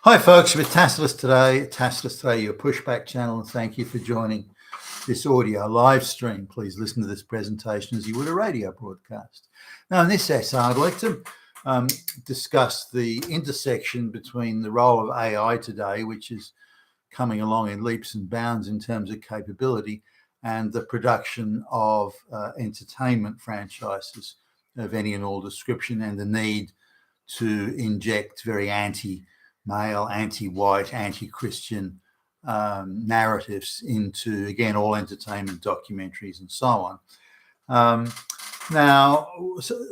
Hi folks, with Tasseless Today, your pushback channel, and thank you for joining this audio live stream. Please listen to this presentation as you would a radio broadcast. Now in this essay, I'd like to discuss the intersection between the role of AI today, which is coming along in leaps and bounds in terms of capability, and the production of entertainment franchises of any and all description, and the need to inject very anti-male, anti-white, anti-Christian narratives into, again, all entertainment documentaries and so on. Now,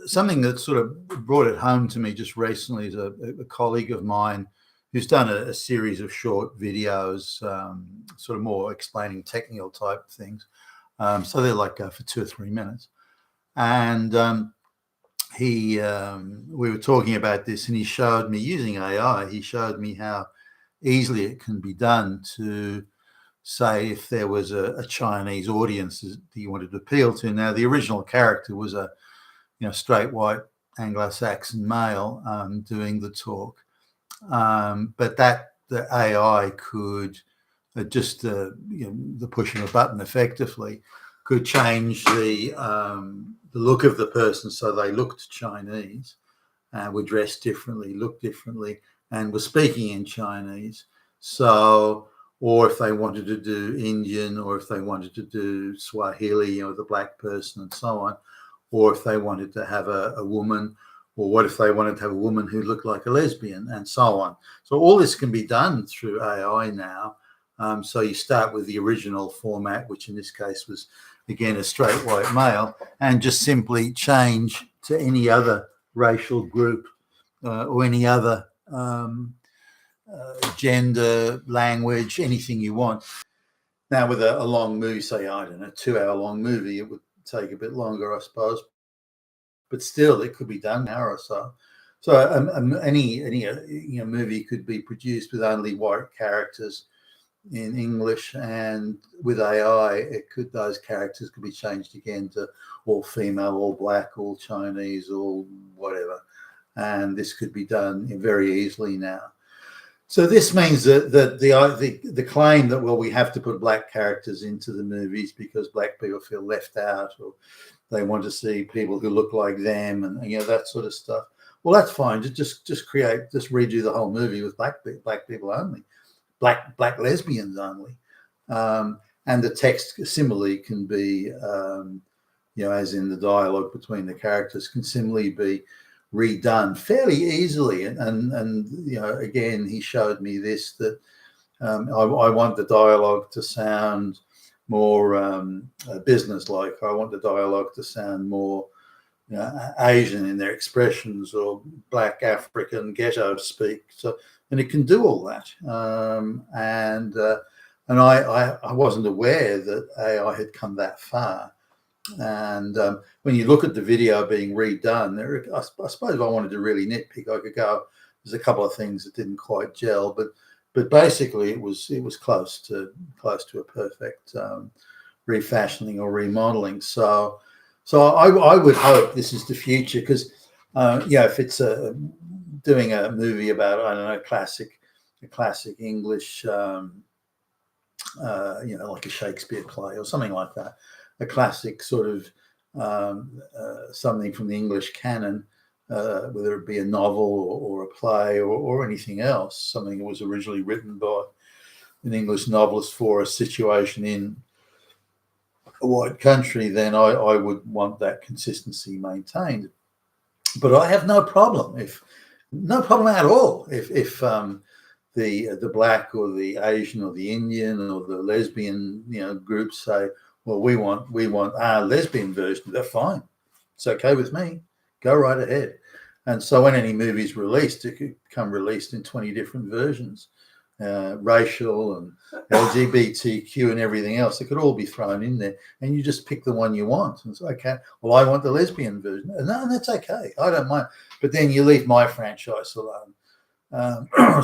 something that sort of brought it home to me just recently is a colleague of mine who's done a series of short videos, sort of more explaining technical type things. So they're like for 2 or 3 minutes. And we were talking about this, and he showed me using AI, he showed me how easily it can be done to say if there was a Chinese audience that you wanted to appeal to. Now, the original character was a straight white Anglo-Saxon male doing the talk, but that the AI could just the pushing a button effectively could change the look of the person so they looked Chinese, were dressed differently, looked differently, and were speaking in Chinese. So, or if they wanted to do Indian, or if they wanted to do Swahili, the black person and so on, or if they wanted to have a woman, or what if they wanted to have a woman who looked like a lesbian, and so on. So all this can be done through AI now. So you start with the original format, which in this case was, again, a straight white male, and just simply change to any other racial group or any other gender, language, anything you want. Now, with a long movie, say, I don't know, 2-hour long movie, it would take a bit longer, I suppose, but still it could be done an hour or so. So any movie could be produced with only white characters in English, and with AI, those characters could be changed again to all female, all black, all Chinese, all whatever, and this could be done very easily now. So this means that the claim that, well, we have to put black characters into the movies because black people feel left out, or they want to see people who look like them, and that sort of stuff. Well, that's fine. Just redo the whole movie with black people only. Black lesbians only, and the text similarly can be, as in the dialogue between the characters, can similarly be redone fairly easily. And again, he showed me this, that I want the dialogue to sound more business-like. I want the dialogue to sound more Asian in their expressions, or black African ghetto speak. So, and it can do all that. And I wasn't aware that AI had come that far. And when you look at the video being redone, I suppose if I wanted to really nitpick, I could go, there's a couple of things that didn't quite gel, but basically it was close to a perfect refashioning or remodeling. So I would hope this is the future, because if it's doing a movie about, I don't know, a classic English, like a Shakespeare play or something like that, a classic sort of something from the English canon, whether it be a novel or a play or anything else, something that was originally written by an English novelist for a situation in a white country, then I would want that consistency maintained. But I have no problem at all if the black or the Asian or the Indian or the lesbian groups say, well, we want our lesbian version. They're fine. It's okay with me. Go right ahead. And so when any movie is released, it could come released in 20 different versions, racial and LGBTQ and everything else. It could all be thrown in there, and you just pick the one you want. And it's okay. Well, I want the lesbian version. And that's okay. I don't mind. But then you leave my franchise alone.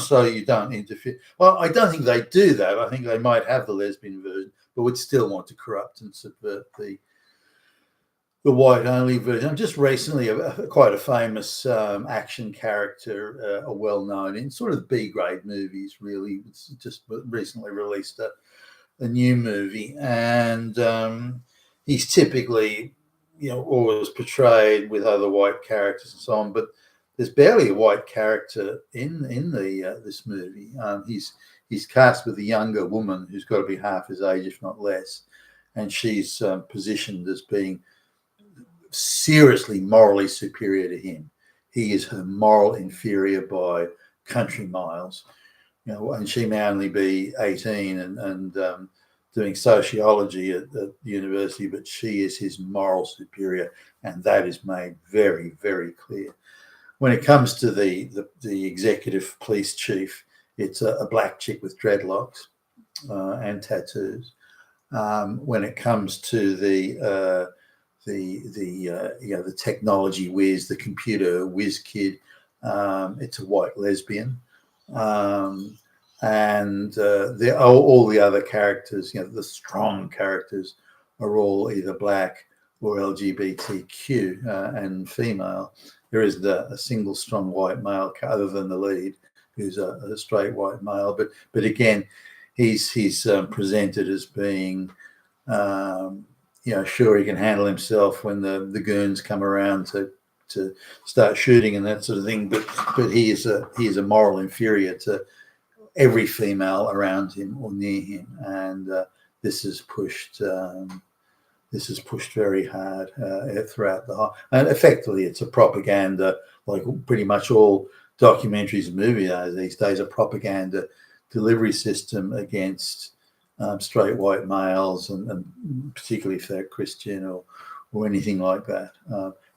So you don't interfere. Well, I don't think they do that. I think they might have the lesbian version, but would still want to corrupt and subvert the white only version. Just recently, quite a famous action character, a well known in sort of B grade movies. Really, it's just recently released a new movie, and he's typically, always portrayed with other white characters and so on. But there's barely a white character in the this movie. He's cast with a younger woman who's got to be half his age, if not less, and she's positioned as being seriously morally superior to him. He is her moral inferior by country miles. And she may only be 18 and doing sociology at the university, but she is his moral superior, and that is made very, very clear. When it comes to the executive police chief, it's a black chick with dreadlocks and tattoos. When it comes to the technology whiz, the computer whiz kid, it's a white lesbian. And all the other characters, the strong characters, are all either black or LGBTQ and female. There isn't a single strong white male other than the lead, who's a straight white male. But again, he's presented as being, sure, he can handle himself when the goons come around to start shooting and that sort of thing. But he is a moral inferior to every female around him or near him, and this is pushed very hard throughout the whole. And effectively, it's a propaganda, like pretty much all documentaries and movies these days, a propaganda delivery system against straight white males, and particularly if they're Christian or anything like that.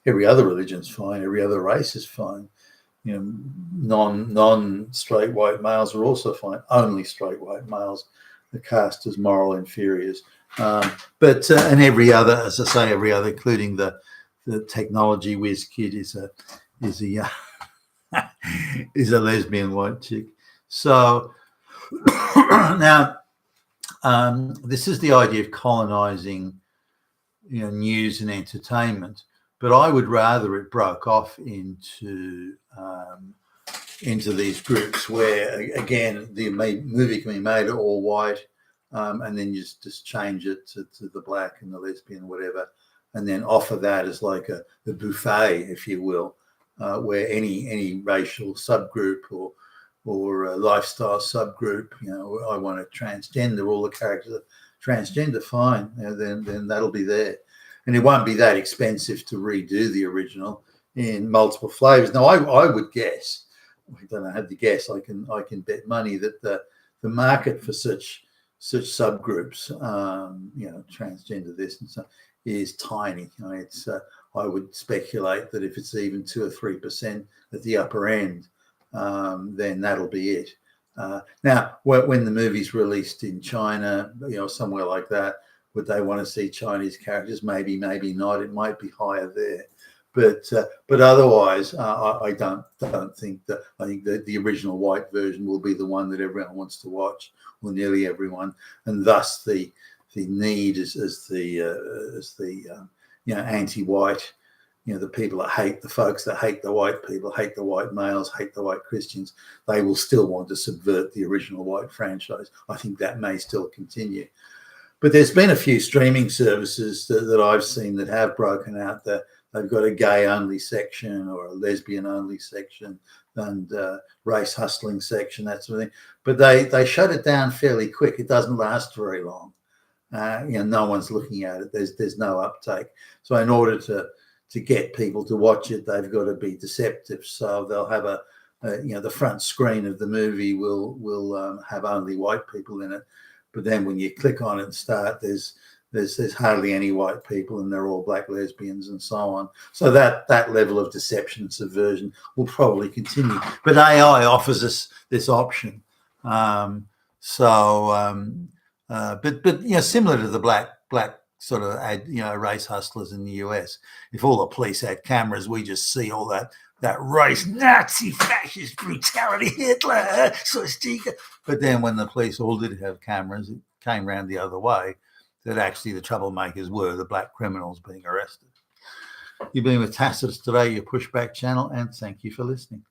Every other religion's fine. Every other race is fine. Non-straight white males are also fine. Only straight white males are cast as moral inferiors. But every other, as I say, every other, including the technology whiz kid, is a is a lesbian white chick. So now, this is the idea of colonizing, news and entertainment. But I would rather it broke off into these groups where, again, the movie can be made all white, and then you just change it to the black and the lesbian, whatever, and then offer that as like a buffet, if you will, where any racial subgroup or a lifestyle subgroup, I want a transgender, all the characters are transgender, fine, then that'll be there. And it won't be that expensive to redo the original in multiple flavors. Now, I would guess, I don't know how to guess, I can bet money that the market for such subgroups, transgender this and so, is tiny. It's I would speculate that if it's even 2 or 3% at the upper end, then that'll be it. Now, when the movie's released in China, somewhere like that, would they want to see Chinese characters? Maybe, maybe not. It might be higher there, but otherwise, I don't think that. I think that the original white version will be the one that everyone wants to watch, or nearly everyone, and thus the need as the anti-white, the people that hate the folks that hate the white people, hate the white males, hate the white Christians. They will still want to subvert the original white franchise. I think that may still continue. But there's been a few streaming services that I've seen that have broken out. They've got a gay-only section or a lesbian-only section and race hustling section, that sort of thing. But they shut it down fairly quick. It doesn't last very long. No one's looking at it. There's no uptake. So in order to get people to watch it, they've got to be deceptive. So they'll have the front screen of the movie will have only white people in it. But then when you click on it and start, there's hardly any white people, and they're all black lesbians and so on. So that level of deception and subversion will probably continue. But AI offers us this option. But similar to the black sort of race hustlers in the US, if all the police had cameras, we just see all that race, Nazi, fascist brutality, Hitler, swastika. But then when the police all did have cameras, it came round the other way, that actually the troublemakers were the black criminals being arrested. You've been with Tacitus Today, your pushback channel, and thank you for listening.